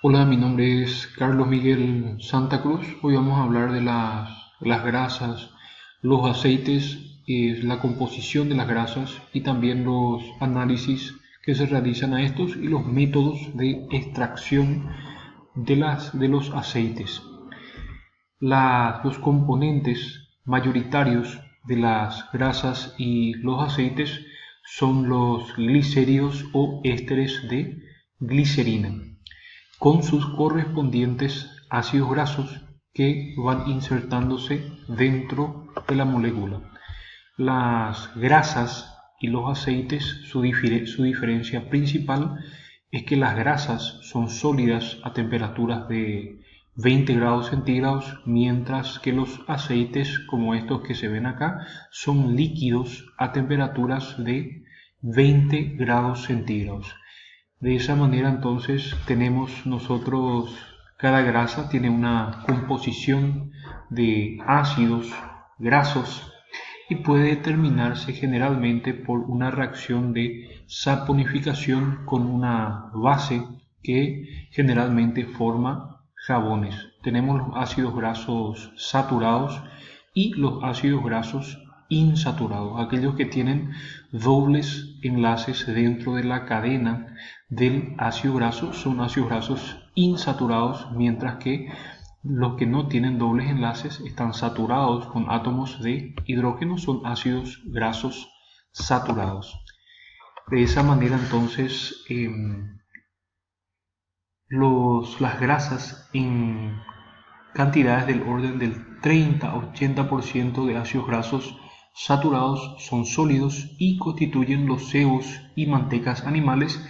Hola, mi nombre es Carlos Miguel Santa Cruz. Hoy vamos a hablar de las grasas, los aceites, la composición de las grasas y también los análisis que se realizan a estos y los métodos de extracción de los aceites. Los componentes mayoritarios de las grasas y los aceites son los glicéridos o ésteres de glicerina con sus correspondientes ácidos grasos que van insertándose dentro de la molécula. Las grasas y los aceites, su diferencia principal es que las grasas son sólidas a temperaturas de 20 grados centígrados, mientras que los aceites, como estos que se ven acá, son líquidos a temperaturas de 20 grados centígrados. De esa manera entonces tenemos nosotros, cada grasa tiene una composición de ácidos grasos y puede determinarse generalmente por una reacción de saponificación con una base que generalmente forma jabones. Tenemos los ácidos grasos saturados y los ácidos grasos insaturados, aquellos que tienen dobles enlaces dentro de la cadena del ácido graso son ácidos grasos insaturados, mientras que los que no tienen dobles enlaces están saturados con átomos de hidrógeno, son ácidos grasos saturados. De esa manera entonces las grasas en cantidades del orden del 30 a 80% de ácidos grasos saturados son sólidos y constituyen los seuos y mantecas animales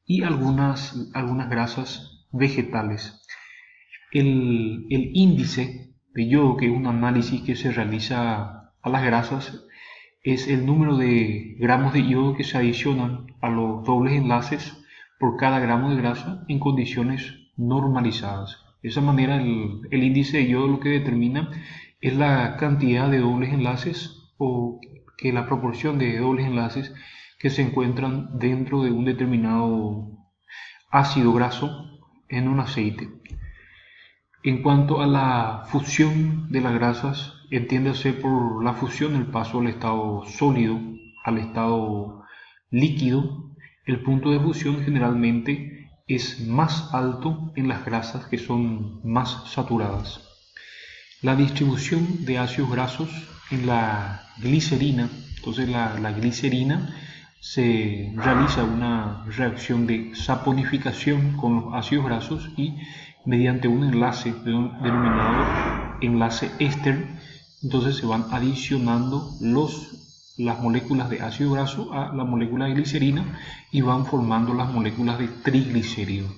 y algunas grasas vegetales. El índice de yodo, que es un análisis que se realiza a las grasas, es el número de gramos de yodo que se adicionan a los dobles enlaces por cada gramo de grasa en condiciones normalizadas. De esa manera el índice de yodo lo que determina es la cantidad de dobles enlaces o que la proporción de dobles enlaces que se encuentran dentro de un determinado ácido graso en un aceite. En cuanto a la fusión de las grasas, entiéndase por la fusión el paso del estado sólido al estado líquido. El punto de fusión generalmente es más alto en las grasas que son más saturadas. La distribución de ácidos grasos en la glicerina, entonces la glicerina se realiza una reacción de saponificación con los ácidos grasos y mediante un enlace denominado enlace éster, entonces se van adicionando las moléculas de ácido graso a la molécula de glicerina y van formando las moléculas de triglicérido.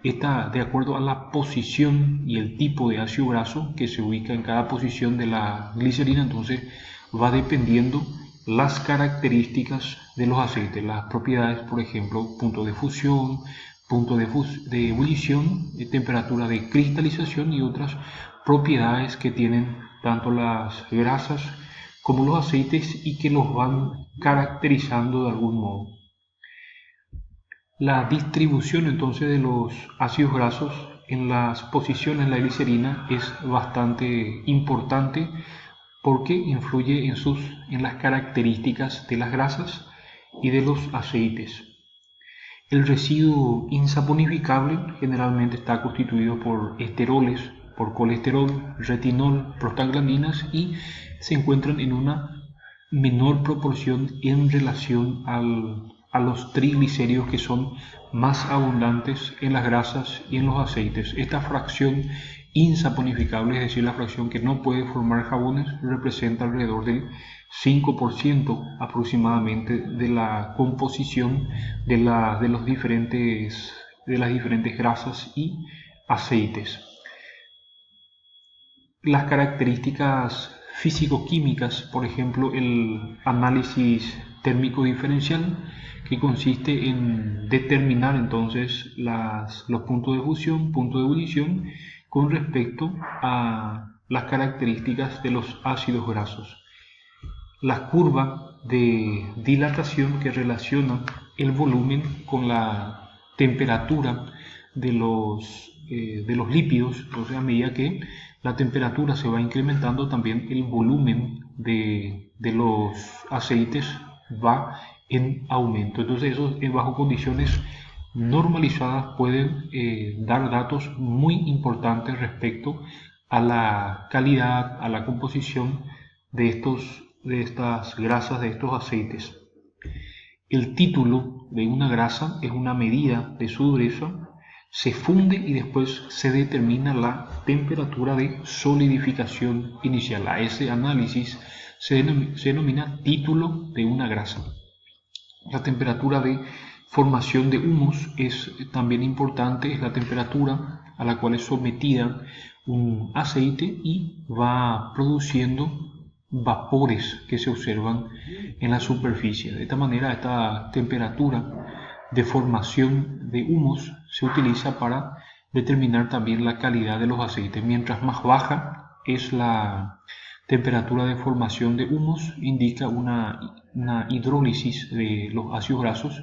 Está de acuerdo a la posición y el tipo de ácido graso que se ubica en cada posición de la glicerina, entonces va dependiendo las características de los aceites, las propiedades, por ejemplo, punto de fusión, punto de ebullición, temperatura de cristalización y otras propiedades que tienen tanto las grasas como los aceites y que los van caracterizando de algún modo. La distribución entonces de los ácidos grasos en las posiciones de la glicerina es bastante importante porque influye en las características de las grasas y de los aceites. El residuo insaponificable generalmente está constituido por esteroles, por colesterol, retinol, prostaglandinas y se encuentran en una menor proporción en relación a los triglicéridos, que son más abundantes en las grasas y en los aceites. Esta fracción insaponificable, es decir, la fracción que no puede formar jabones, representa alrededor del 5% aproximadamente de la composición de las diferentes grasas y aceites. Las características físico-químicas, por ejemplo, el análisis térmico diferencial, que consiste en determinar entonces los puntos de fusión, puntos de ebullición con respecto a las características de los ácidos grasos. La curva de dilatación que relaciona el volumen con la temperatura de los lípidos. Entonces, a medida que la temperatura se va incrementando, también el volumen de los aceites va en aumento. Entonces, eso bajo condiciones normalizadas pueden dar datos muy importantes respecto a la calidad, a la composición de estas grasas, de estos aceites. El título de una grasa es una medida de su dureza, se funde y después se determina la temperatura de solidificación inicial. A ese análisis se denomina título de una grasa. La temperatura de formación de humos es también importante, es la temperatura a la cual es sometida un aceite y va produciendo vapores que se observan en la superficie. De esta manera, esta temperatura de formación de humos se utiliza para determinar también la calidad de los aceites. Mientras más baja es la temperatura de formación de humos, indica una hidrólisis de los ácidos grasos,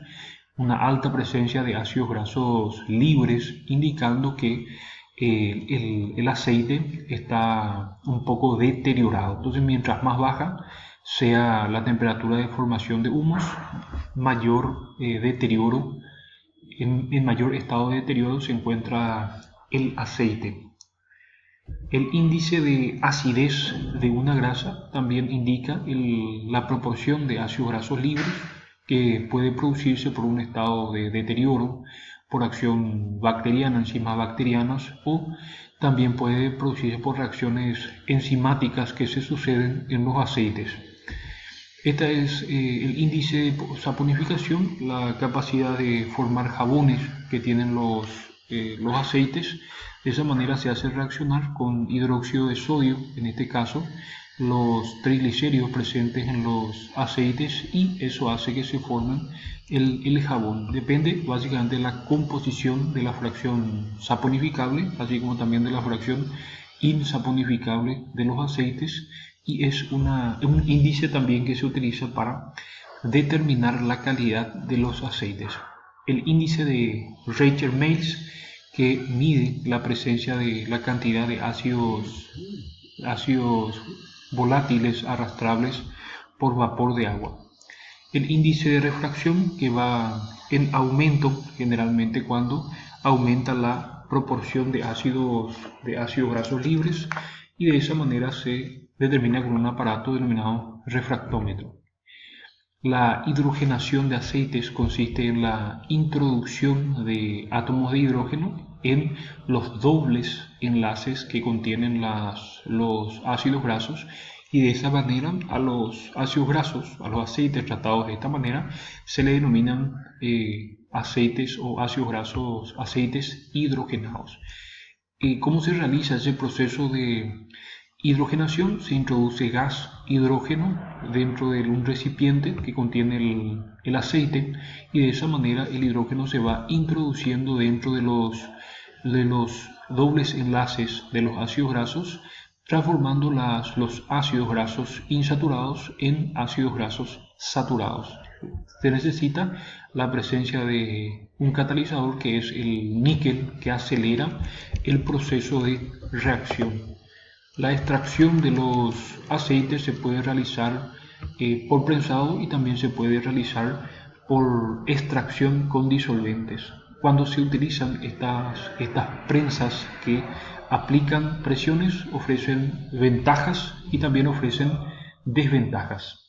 una alta presencia de ácidos grasos libres, indicando que el aceite está un poco deteriorado. Entonces, mientras más baja sea la temperatura de formación de humos, mayor deterioro, en mayor estado de deterioro se encuentra el aceite. El índice de acidez de una grasa también indica la proporción de ácidos grasos libres que puede producirse por un estado de deterioro, por acción bacteriana, enzimas bacterianas, o también puede producirse por reacciones enzimáticas que se suceden en los aceites. Este es el índice de saponificación, la capacidad de formar jabones que tienen los aceites. De esa manera se hace reaccionar con hidróxido de sodio, en este caso, los triglicéridos presentes en los aceites, y eso hace que se forme el jabón. Depende básicamente de la composición de la fracción saponificable, así como también de la fracción insaponificable de los aceites, y es un índice también que se utiliza para determinar la calidad de los aceites. El índice de Raycher-Maize, que mide la presencia de la cantidad de ácidos volátiles arrastrables por vapor de agua. El índice de refracción, que va en aumento generalmente cuando aumenta la proporción de ácidos grasos libres, y de esa manera se determina con un aparato denominado refractómetro. La hidrogenación de aceites consiste en la introducción de átomos de hidrógeno en los dobles enlaces que contienen los ácidos grasos, y de esa manera a los ácidos grasos, a los aceites tratados de esta manera, se le denominan aceites o ácidos grasos, aceites hidrogenados. ¿Cómo se realiza ese proceso de hidrogenación? Se introduce gas hidrógeno dentro de un recipiente que contiene el aceite, y de esa manera el hidrógeno se va introduciendo dentro de los dobles enlaces de los ácidos grasos, transformando los ácidos grasos insaturados en ácidos grasos saturados. Se necesita la presencia de un catalizador, que es el níquel, que acelera el proceso de reacción. La extracción de los aceites se puede realizar por prensado, y también se puede realizar por extracción con disolventes. Cuando se utilizan estas prensas que aplican presiones, ofrecen ventajas y también ofrecen desventajas.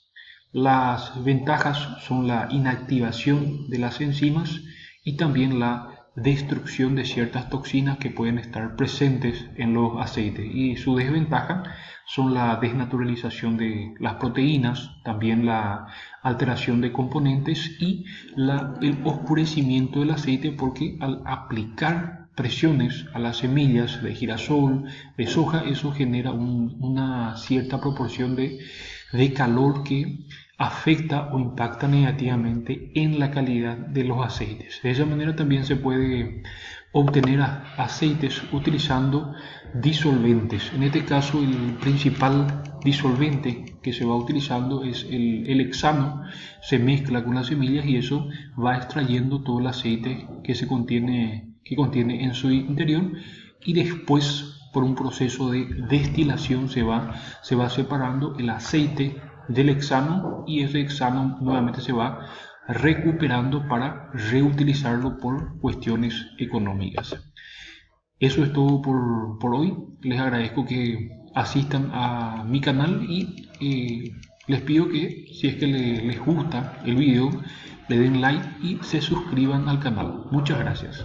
Las ventajas son la inactivación de las enzimas y también la destrucción de ciertas toxinas que pueden estar presentes en los aceites, y su desventaja son la desnaturalización de las proteínas, también la alteración de componentes y el oscurecimiento del aceite, porque al aplicar presiones a las semillas de girasol, de soja, eso genera una cierta proporción de calor que afecta o impacta negativamente en la calidad de los aceites. De esa manera también se puede obtener aceites utilizando disolventes. En este caso, el principal disolvente que se va utilizando es el hexano. Se mezcla con las semillas y eso va extrayendo todo el aceite que se contiene que contiene en su interior, y después por un proceso de destilación se va separando el aceite del hexano, y ese hexano nuevamente se va recuperando para reutilizarlo por cuestiones económicas. Eso es todo por hoy. Les agradezco que asistan a mi canal y les pido que, si es que les gusta el video, le den like y se suscriban al canal. Muchas gracias.